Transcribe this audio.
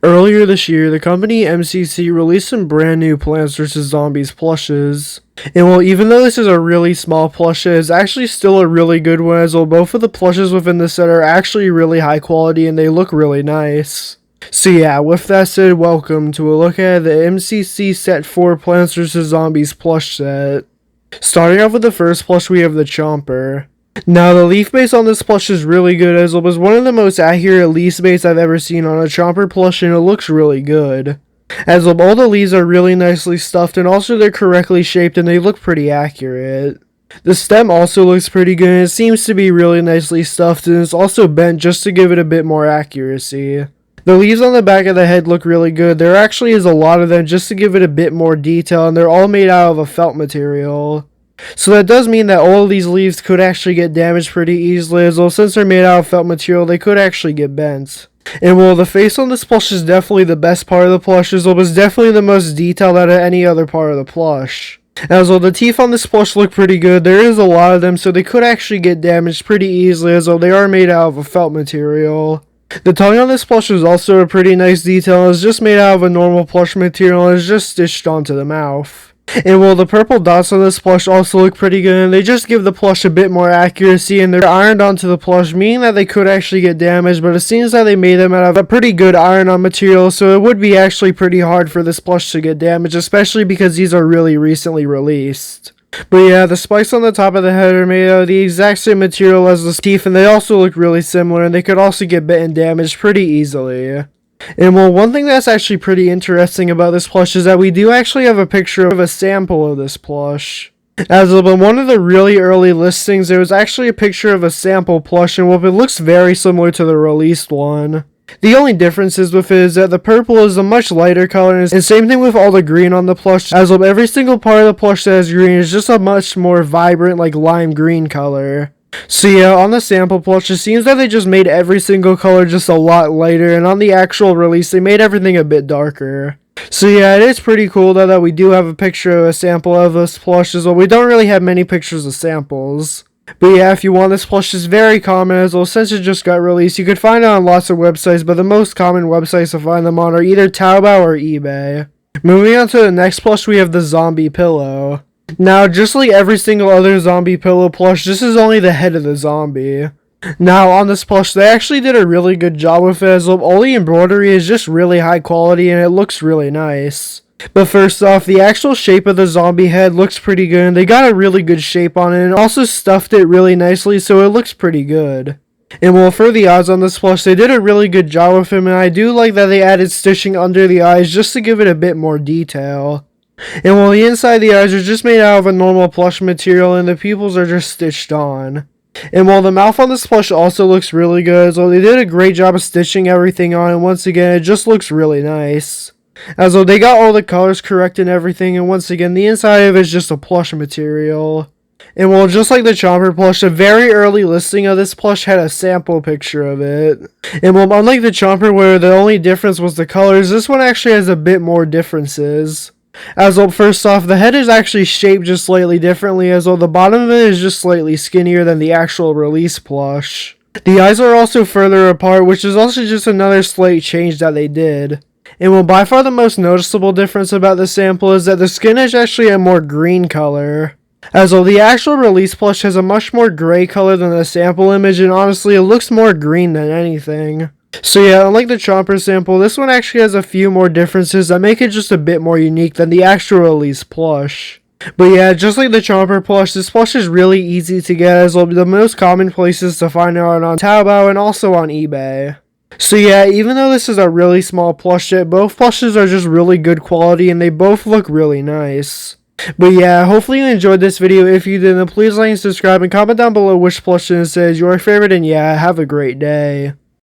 Earlier this year, the company MCC released some brand new Plants vs. Zombies plushes. And well, even though this is a really small plush, it is actually still a really good one, as well both of the plushes within the set are actually really high quality and they look really nice. So yeah, with that said, welcome to a look at the MCC Set 4 Plants vs. Zombies plush set. Starting off with the first plush, we have the Chomper. Now, the leaf base on this plush is really good, as it was one of the most accurate leaf base I've ever seen on a chomper plush, and it looks really good. As all the leaves are really nicely stuffed, and also they're correctly shaped, and they look pretty accurate. The stem also looks pretty good, and it seems to be really nicely stuffed, and it's also bent just to give it a bit more accuracy. The leaves on the back of the head look really good. There actually is a lot of them just to give it a bit more detail, and they're all made out of a felt material. So that does mean that all of these leaves could actually get damaged pretty easily, as well, since they're made out of felt material, they could actually get bent. And well, the face on this plush is definitely the best part of the plush, as well as definitely the most detailed out of any other part of the plush. As well, the teeth on this plush look pretty good. There is a lot of them, so they could actually get damaged pretty easily, as well they are made out of a felt material. The tongue on this plush is also a pretty nice detail. It's just made out of a normal plush material and is just stitched onto the mouth. And well, the purple dots on this plush also look pretty good, and they just give the plush a bit more accuracy, and they're ironed onto the plush, meaning that they could actually get damaged, but it seems that they made them out of a pretty good iron-on material, so it would be actually pretty hard for this plush to get damaged, especially because these are really recently released. But yeah, the spikes on the top of the head are made out of the exact same material as the teeth, and they also look really similar, and they could also get bit and damaged pretty easily. And well, one thing that's actually pretty interesting about this plush is that we do actually have a picture of a sample of this plush. As of one of the really early listings, there was actually a picture of a sample plush, and well, it looks very similar to the released one. The only difference is with it is that the purple is a much lighter color, and same thing with all the green on the plush, as of every single part of the plush that has green is just a much more vibrant, like lime green color. So yeah, on the sample plush, it seems that they just made every single color just a lot lighter, and on the actual release, they made everything a bit darker. So yeah, it is pretty cool though that we do have a picture of a sample of this plush as well. We don't really have many pictures of samples. But yeah, if you want this plush, it's very common as well. Since it just got released, you could find it on lots of websites, but the most common websites to find them on are either Taobao or eBay. Moving on to the next plush, we have the zombie pillow. Now, just like every single other zombie pillow plush, this is only the head of the zombie. Now, on this plush, they actually did a really good job with it, as all the embroidery is just really high quality and it looks really nice. But first off, the actual shape of the zombie head looks pretty good, and they got a really good shape on it, and also stuffed it really nicely, so it looks pretty good. And well, for the eyes on this plush, they did a really good job with him, and I do like that they added stitching under the eyes just to give it a bit more detail. And while the inside of the eyes are just made out of a normal plush material, and the pupils are just stitched on. And while the mouth on this plush also looks really good, so they did a great job of stitching everything on, and once again, it just looks really nice. As though they got all the colors correct and everything, and once again, the inside of it is just a plush material. And well, just like the chomper plush, a very early listing of this plush had a sample picture of it. And well, unlike the chomper where the only difference was the colors, this one actually has a bit more differences. As well, first off, the head is actually shaped just slightly differently, as well the bottom of it is just slightly skinnier than the actual release plush. The eyes are also further apart, which is also just another slight change that they did. And well, by far the most noticeable difference about the sample is that the skin is actually a more green color. As well, the actual release plush has a much more gray color than the sample image, and honestly, it looks more green than anything. So yeah, unlike the chomper sample, this one actually has a few more differences that make it just a bit more unique than the actual release plush. But yeah, just like the chomper plush, this plush is really easy to get, as well the most common places to find it are on Taobao and also on eBay. So yeah, even though this is a really small plush set, both plushes are just really good quality and they both look really nice. But yeah, hopefully you enjoyed this video. If you did, then please like and subscribe and comment down below which plush this is your favorite, and yeah, have a great day.